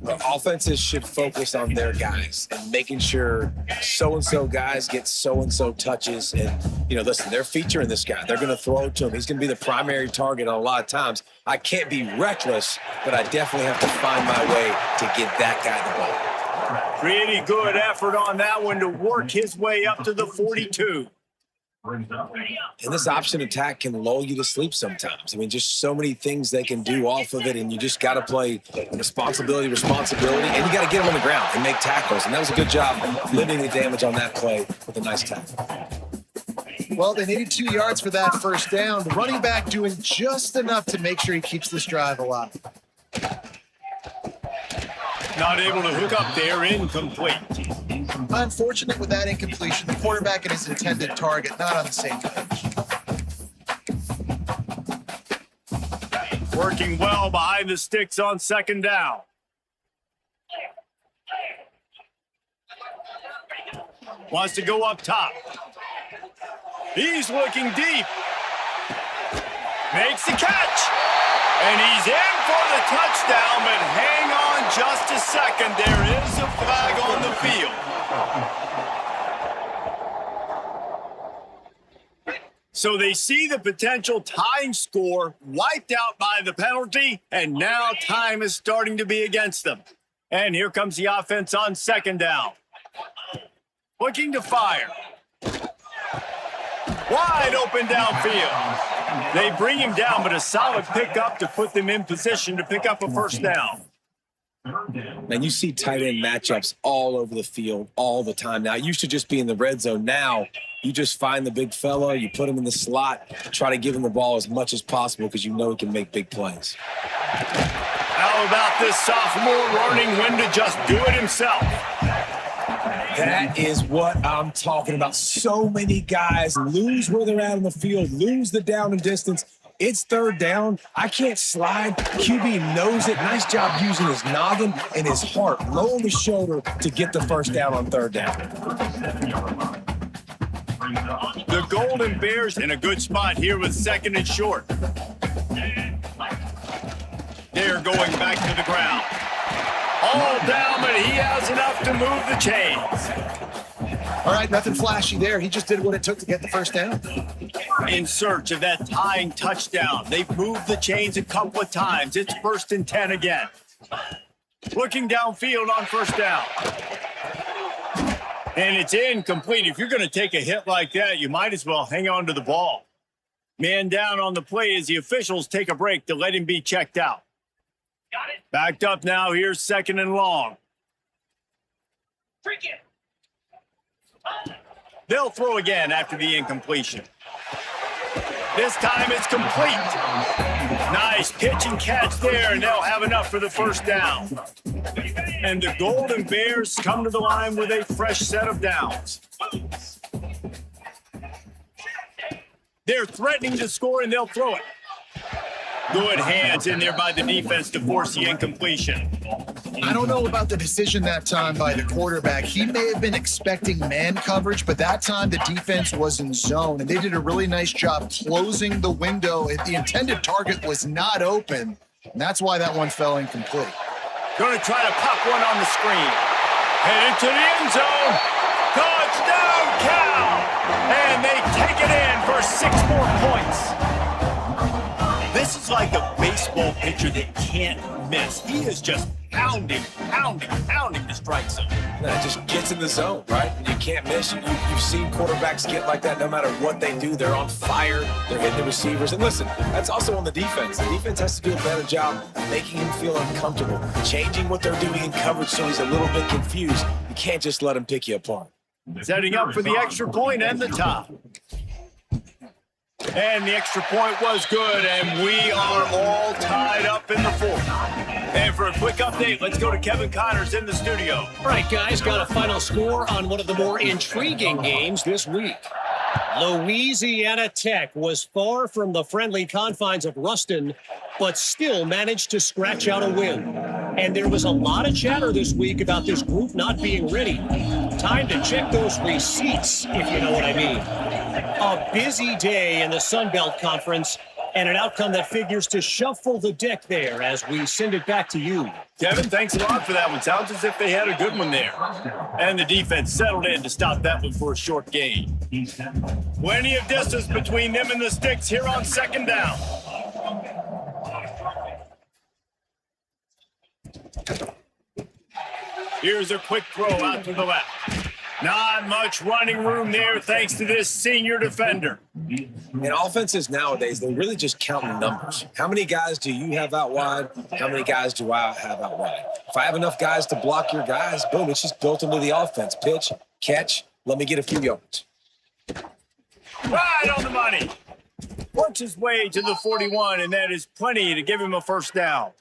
The offenses should focus on their guys and making sure so-and-so guys get so-and-so touches. And, listen, they're featuring this guy. They're going to throw it to him. He's going to be the primary target a lot of times. I can't be reckless, but I definitely have to find my way to get that guy the ball. Pretty good effort on that one to work his way up to the 42. And this option attack can lull you to sleep sometimes. I mean, just so many things they can do off of it, and you just got to play responsibility, and you got to get them on the ground and make tackles. And that was a good job limiting the damage on that play with a nice tackle. Well, they needed 2 yards for that 1st down. The running back doing just enough to make sure he keeps this drive alive. Not able to hook up there, incomplete. Unfortunate with that incompletion. The quarterback and his intended target not on the same page. Working well behind the sticks on 2nd down. Wants to go up top. He's looking deep. Makes the catch. And he's in for the touchdown, but hang on just a second. There is a flag on the field. So they see the potential tying score wiped out by the penalty, and now time is starting to be against them. And here comes the offense on 2nd down. Looking to fire. Wide open downfield. They bring him down, but a solid pickup to put them in position to pick up a 1st down. And you see tight end matchups all over the field all the time. Now, it used to just be in the red zone. Now, you just find the big fella, you put him in the slot, try to give him the ball as much as possible because you know he can make big plays. How about this sophomore learning when to just do it himself? That is what I'm talking about. So many guys lose where they're at on the field, lose the down and distance, It's third down. I can't slide. QB knows it. Nice job using his noggin and his heart, low on the shoulder to get the first down on third down. The Golden Bears in a good spot here with second and short. They're going back to the ground. All down, but he has enough to move the chains. All right, nothing flashy there. He just did what it took to get the first down. In search of that tying touchdown. They've moved the chains a couple of times. It's 1st and 10 again. Looking downfield on first down. And it's incomplete. If you're going to take a hit like that, you might as well hang on to the ball. Man down on the play as the officials take a break to let him be checked out. Got it. Backed up now. Here's 2nd and long. Freak it. They'll throw again after the incompletion. This time it's complete. Nice pitch and catch there, and they'll have enough for the first down. And the Golden Bears come to the line with a fresh set of downs. They're threatening to score, and they'll throw it. Good hands in there by the defense to force the incompletion. I don't know about the decision that time by the quarterback. He may have been expecting man coverage, but that time the defense was in zone, and they did a really nice job closing the window. The intended target was not open, and that's why that one fell incomplete. Going to try to pop one on the screen. Headed to the end zone. Touchdown, Cal! And they take it in for 6 more points. This is like a baseball pitcher that can't miss. He is just pounding the strike zone. No, it just gets in the zone, right? You can't miss. You've seen quarterbacks get like that no matter what they do. They're on fire. They're hitting the receivers. And listen, that's also on the defense. The defense has to do a better job making him feel uncomfortable, changing what they're doing in coverage so he's a little bit confused. You can't just let him pick you apart. Setting up for the extra point and the top. And the extra point was good, and we are all tied up in the 4th. And for a quick update, let's go to Kevin Connors in the studio. All right, guys, got a final score on one of the more intriguing games this week. Louisiana Tech was far from the friendly confines of Ruston, but still managed to scratch out a win. And there was a lot of chatter this week about this group not being ready. Time to check those receipts, if you know what I mean. A busy day in the Sun Belt Conference, and an outcome that figures to shuffle the deck there as we send it back to you. Kevin, thanks a lot for that one. Sounds as if they had a good one there. And the defense settled in to stop that one for a short gain. Plenty of distance between them and the sticks here on 2nd down. Here's a quick throw out to the left. Not much running room there thanks to this senior defender. In offenses nowadays, they're really just counting numbers. How many guys do you have out wide? How many guys do I have out wide? If I have enough guys to block your guys, boom, it's just built into the offense. Pitch, catch, let me get a few yards. Right on the money. Works his way to the 41, and that is plenty to give him a first down.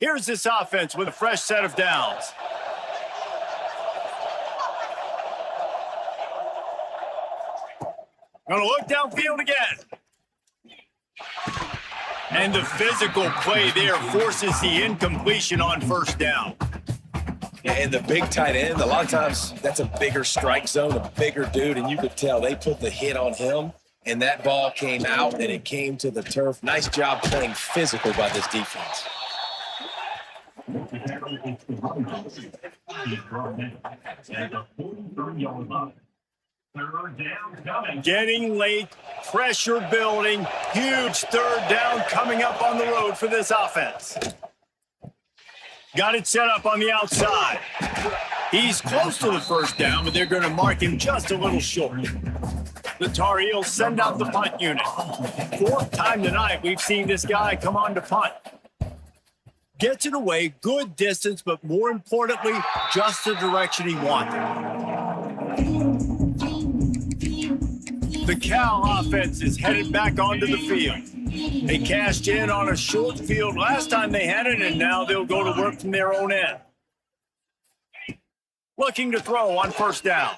Here's this offense with a fresh set of downs. Gonna look downfield again. And the physical play there forces the incompletion on first down. Yeah, and the big tight end, a lot of times that's a bigger strike zone, a bigger dude, and you could tell they put the hit on him, and that ball came out, and it came to the turf. Nice job playing physical by this defense. Getting late, pressure building, huge 3rd down coming up on the road for this offense. Got it set up on the outside. He's close to the first down, but they're going to mark him just a little short. The Tar Heels send out the punt unit. 4th time tonight we've seen this guy come on to punt. Gets it away, good distance, but more importantly, just the direction he wanted. The Cal offense is headed back onto the field. They cashed in on a short field last time they had it, and now they'll go to work from their own end. Looking to throw on first down.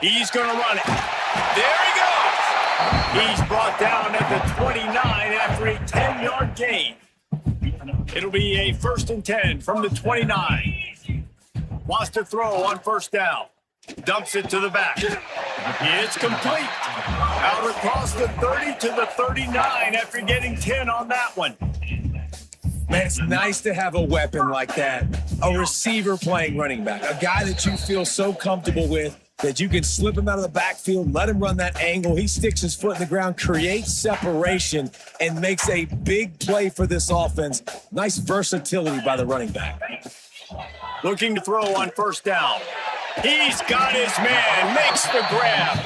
He's going to run it. There he goes. He's brought down at the 29 after a 10-yard gain. It'll be a 1st and 10 from the 29. Wants to throw on 1st down. Dumps it to the back. It's complete. Out across the 30 to the 39 after getting 10 on that one. Man, it's nice to have a weapon like that. A receiver playing running back. A guy that you feel so comfortable with that you can slip him out of the backfield, let him run that angle. He sticks his foot in the ground, creates separation, and makes a big play for this offense. Nice versatility by the running back. Looking to throw on 1st down. He's got his man, makes the grab.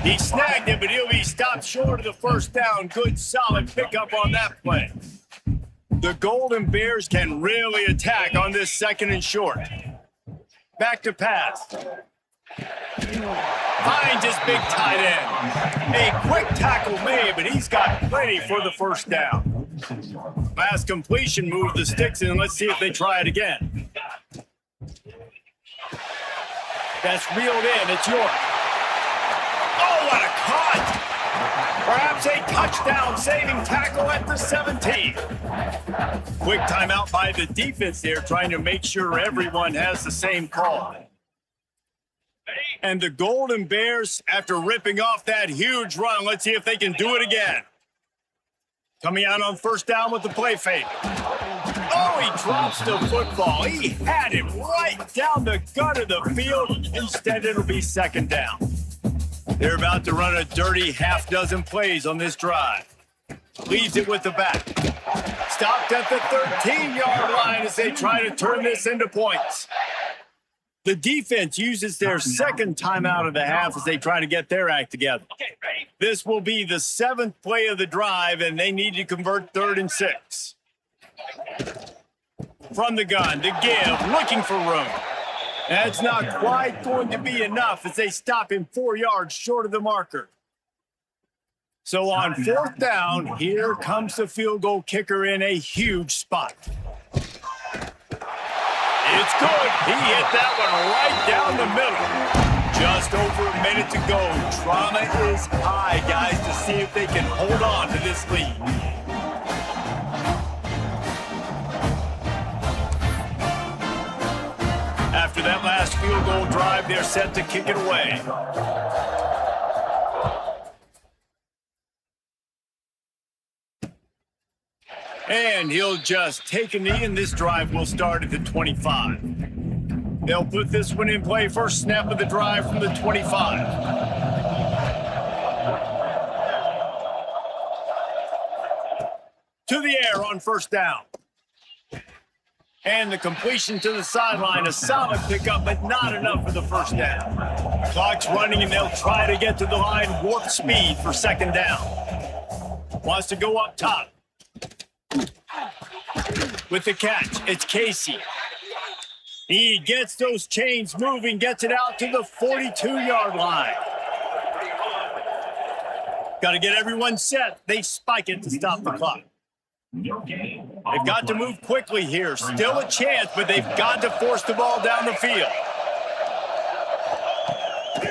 He snagged it, but he'll be stopped short of the 1st down. Good, solid pickup on that play. The Golden Bears can really attack on this 2nd and short. Back to pass. Finds his big tight end. A quick tackle made, but he's got plenty for the 1st down. Last completion moved the sticks in. Let's see if they try it again. That's reeled in. It's York. Oh, what a cut! Perhaps a touchdown-saving tackle at the 17. Quick timeout by the defense there, trying to make sure everyone has the same call. And the Golden Bears, after ripping off that huge run, let's see if they can do it again. Coming out on 1st down with the play fake. Oh, he drops the football. He had it right down the gut of the field. Instead, it'll be 2nd down. They're about to run a dirty half-dozen plays on this drive. Leaves it with the back. Stopped at the 13-yard line as they try to turn this into points. The defense uses their 2nd timeout of the half as they try to get their act together. This will be the 7th play of the drive, and they need to convert 3rd and 6. From the gun to give, looking for room. That's not quite going to be enough as they stop him 4 yards short of the marker. So on 4th down, here comes the field goal kicker in a huge spot. It's good. He hit that one right down the middle. Just over a minute to go. Drama is high, guys, to see if they can hold on to this lead. After that last field goal drive, they're set to kick it away. And he'll just take a knee, and this drive will start at the 25. They'll put this one in play. First snap of the drive from the 25. To the air on 1st down. And the completion to the sideline, a solid pickup, but not enough for the 1st down. Clock's running, and they'll try to get to the line warp speed for 2nd down. Wants to go up top. With the catch, it's Casey. He gets those chains moving, gets it out to the 42-yard line. Got to get everyone set. They spike it to stop the clock. They've got to move quickly here. Still a chance, but they've got to force the ball down the field.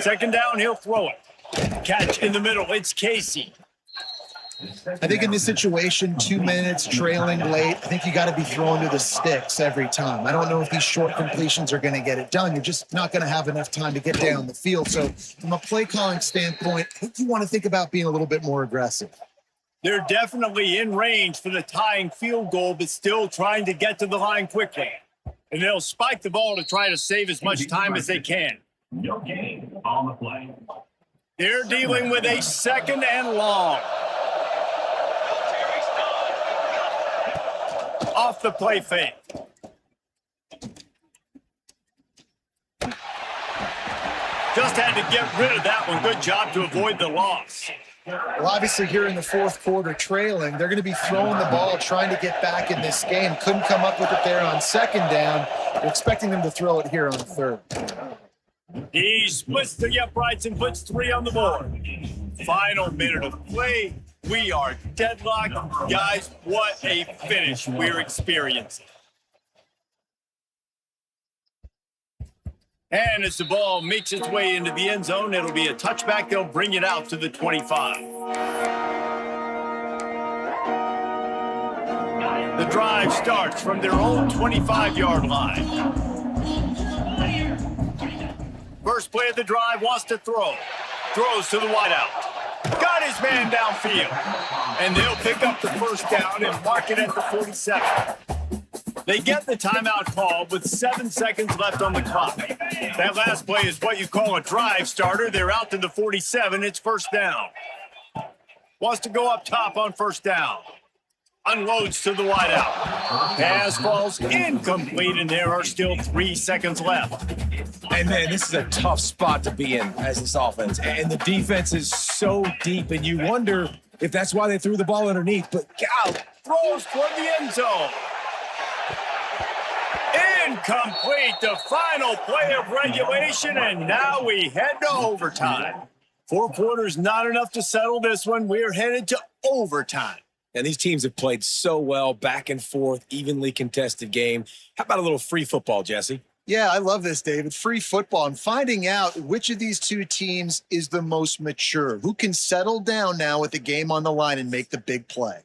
2nd down, he'll throw it. Catch in the middle, it's Casey. I think in this situation, 2 minutes trailing late, I think you got to be throwing to the sticks every time. I don't know if these short completions are going to get it done. You're just not going to have enough time to get down the field. So from a play calling standpoint, I think you want to think about being a little bit more aggressive. They're definitely in range for the tying field goal, but still trying to get to the line quickly. And they'll spike the ball to try to save as much time as they can. No gain on the play. They're dealing with a 2nd and long. Off the play fake. Just had to get rid of that one. Good job to avoid the loss. Well, obviously here in the 4th quarter trailing, they're going to be throwing the ball, trying to get back in this game. Couldn't come up with it there on 2nd down. They're expecting them to throw it here on 3rd. He splits the uprights and puts 3 on the board. Final minute of play. We are deadlocked. Guys, what a finish we're experiencing. And as the ball makes its way into the end zone, it'll be a touchback. They'll bring it out to the 25. The drive starts from their own 25-yard line. First play of the drive, wants to throw. Throws to the wideout. Got his man downfield. And they'll pick up the first down and mark it at the 47. They get the timeout called with 7 seconds left on the clock. That last play is what you call a drive starter. They're out to the 47. It's first down. Wants to go up top on first down. Unloads to the wideout. Pass falls incomplete, and there are still 3 seconds left. And man, this is a tough spot to be in as this offense. And the defense is so deep, and you wonder if that's why they threw the ball underneath. But God, Throws toward the end zone. Incomplete, the final play of regulation, and now we head to overtime. 4 quarters, not enough to settle this one. We're headed to overtime. and these teams have played so well, back and forth, evenly contested game. How about a little free football, Jesse? Yeah, I love this, David. Free football. I'm finding out which of these two teams is the most mature, who can settle down now with the game on the line and make the big play.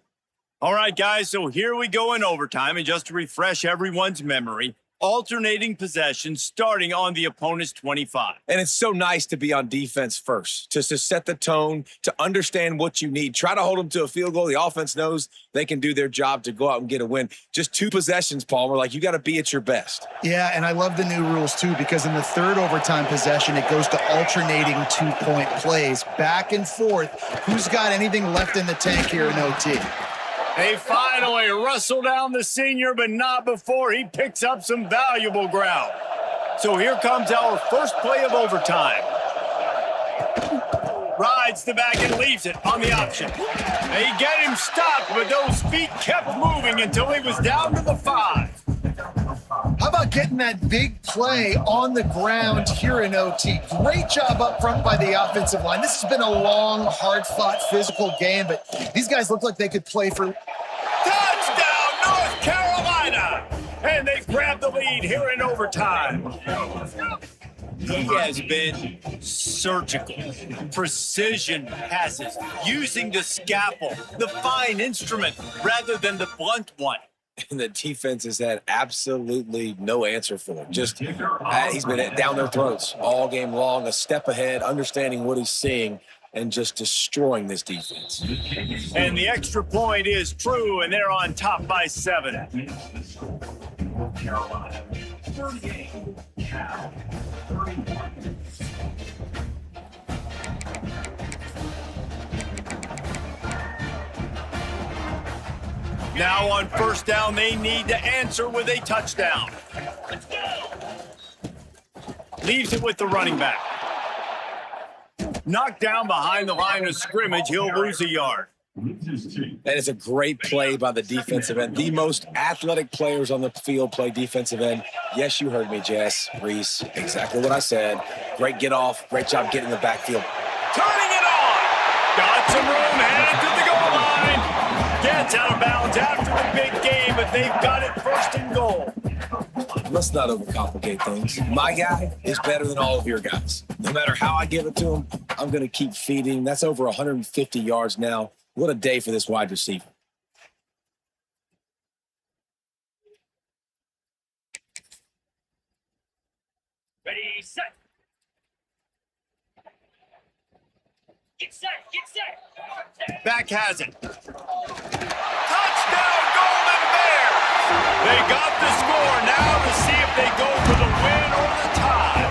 All right, guys, so here we go in overtime. And just to refresh everyone's memory, alternating possessions starting on the opponent's 25. And it's so nice to be on defense first, just to set the tone, to understand what you need. Try to hold them to a field goal. The offense knows they can do their job to go out and get a win. Just 2 possessions, Paul. We're like, you got to be at your best. Yeah, and I love the new rules, too, because in the third overtime possession, it goes to alternating 2-point plays, back and forth. Who's got anything left in the tank here in OT? They finally wrestle down the senior, but not before he picks up some valuable ground. So here comes our first play of overtime. Rides the back and leaves it on the option. They get him stopped, but those feet kept moving until he was down to the 5. How about getting that big play on the ground here in OT? Great job up front by the offensive line. This has been a long, hard-fought, physical game, but these guys look like they could play for... Touchdown, North Carolina! And they grab the lead here in overtime. He has been surgical, precision passes, using the scalpel, the fine instrument, rather than the blunt one. And the defense has had absolutely no answer for him. Just, he's been down their throats all game long, a step ahead, understanding what he's seeing, and just destroying this defense. And the extra point is true, and they're on top by 7. Carolina, 38, Cal, 31. Now on first down, they need to answer with a touchdown. Leaves it with the running back. Knocked down behind the line of scrimmage, he'll lose a yard. That is a great play by the defensive end. The most athletic players on the field play defensive end. Yes, you heard me, Jess, Reese. Exactly what I said. Great get off. Great job getting the backfield. Turning it on. Got some room, headed to the goal line. Gets out of bounds after the big game, but they've got it first and goal. Let's not overcomplicate things. My guy is better than all of your guys. No matter how I give it to him, I'm going to keep feeding. That's over 150 yards now. What a day for this wide receiver. Ready, set. Get set, get set. Back has it. Touchdown, Golden Bears! They got the score now to see if they go for the win or the tie.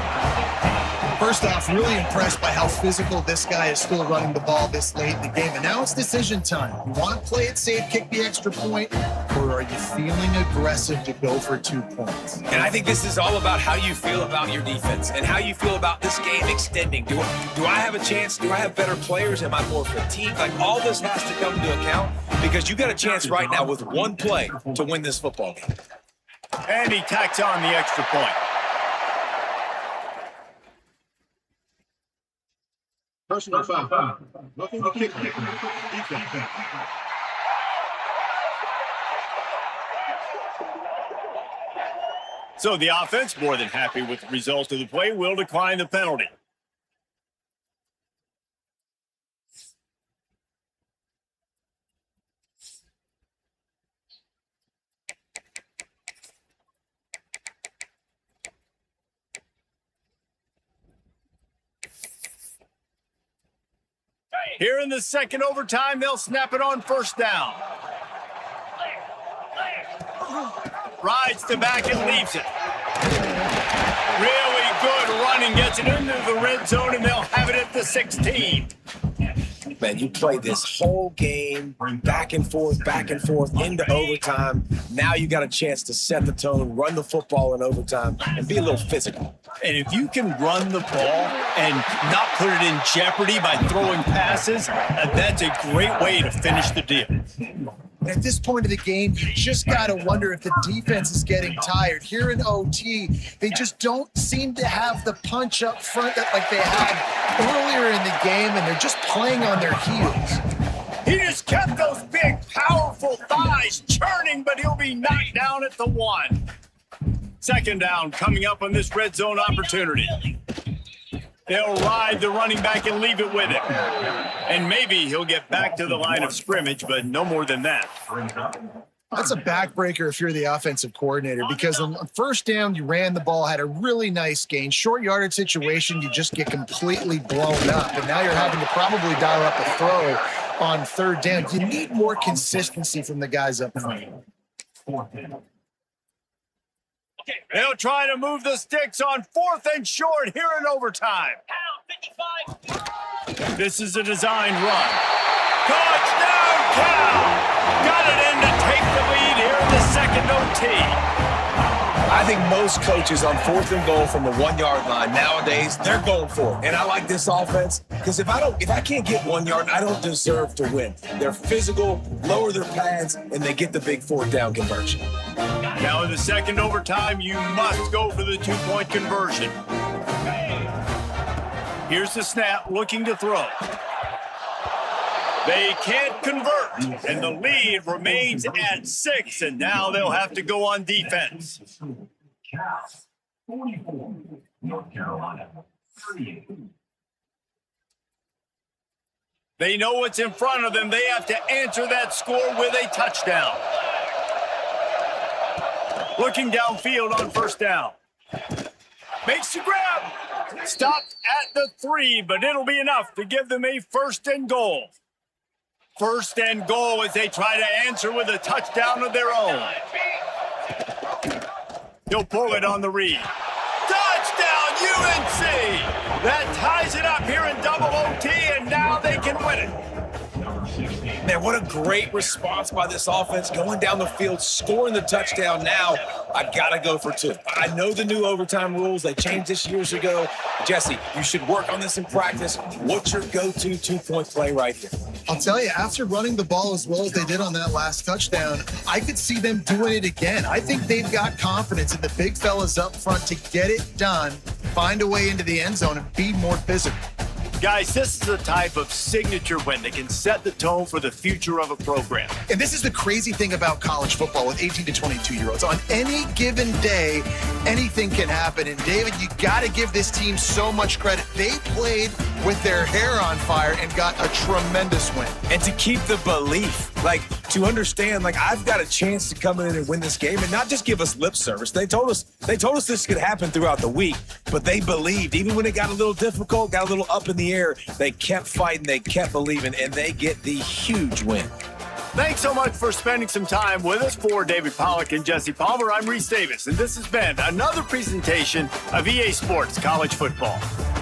First off, really impressed by how physical this guy is still running the ball this late in the game. And now it's decision time. You want to play it safe, kick the extra point, or are you feeling aggressive to go for 2 points? And I think this is all about how you feel about your defense and how you feel about this game extending. Do I have a chance? Do I have better players? Am I more fatigued? Like, all this has to come into account because you got a chance right now with 1 play to win this football game. And he tacks on the extra point. Personal foul. Nothing to kick. Defense. So the offense, more than happy with the result of the play, will decline the penalty. Here in the second overtime, they'll snap it on first down. Rides the back and leaves it. Really good running, gets it into the red zone, and they'll have it at the 16. Man, you played this whole game back and forth into overtime. Now you got a chance to set the tone, run the football in overtime, and be a little physical. And if you can run the ball and not put it in jeopardy by throwing passes, that's a great way to finish the deal. At this point of the game, you just got to wonder if the defense is getting tired. Here in OT, they just don't seem to have the punch up front that like they had earlier in the game, and they're just playing on their heels. He just kept those big, powerful thighs churning, but he'll be knocked down at the 1. Second down coming up on this red zone opportunity. They'll ride the running back and leave it with him. And maybe he'll get back to the line of scrimmage, but no more than that. That's a backbreaker if you're the offensive coordinator, because on first down, you ran the ball, had a really nice gain. Short yardage situation, you just get completely blown up. And now you're having to probably dial up a throw on third down. You need more consistency from the guys up front. They'll try to move the sticks on 4th and short here in overtime. This is a designed run. Touchdown, Cal! Got it in to take the lead here in the second OT. I think most coaches on 4th and goal from the 1-yard line nowadays, they're going for it. And I like this offense because if I can't get 1 yard, I don't deserve to win. They're physical, lower their pads, and they get the big 4th down conversion. Now in the second overtime, you must go for the 2-point conversion. Here's the snap, looking to throw. They can't convert, and the lead remains at 6, and now they'll have to go on defense. 44, North Carolina, 38. They know what's in front of them. They have to answer that score with a touchdown. Looking downfield on first down. Makes the grab. Stopped at the 3, but it'll be enough to give them a 1st and goal. 1st and goal as they try to answer with a touchdown of their own. He'll pull it on the read. Touchdown, UNC! That ties it up here in double OT, and now they can win it. Man, what a great response by this offense, going down the field, scoring the touchdown. Now, I got to go for 2. I know the new overtime rules. They changed this years ago. Jesse, you should work on this in practice. What's your go-to 2-point play right here? I'll tell you, after running the ball as well as they did on that last touchdown, I could see them doing it again. I think they've got confidence in the big fellas up front to get it done, find a way into the end zone, and be more physical. Guys, this is a type of signature win that can set the tone for the future of a program. And this is the crazy thing about college football with 18 to 22-year-olds. On any given day, anything can happen. And David, you got to give this team so much credit. They played with their hair on fire and got a tremendous win. And to keep the belief, to understand, I've got a chance to come in and win this game and not just give us lip service. They told us this could happen throughout the week, but they believed. Even when it got a little difficult, got a little up in the air, they kept fighting, they kept believing, and they get the huge win. Thanks so much for spending some time with us. For David Pollack and Jesse Palmer, I'm Reese Davis, and this has been another presentation of EA Sports College Football.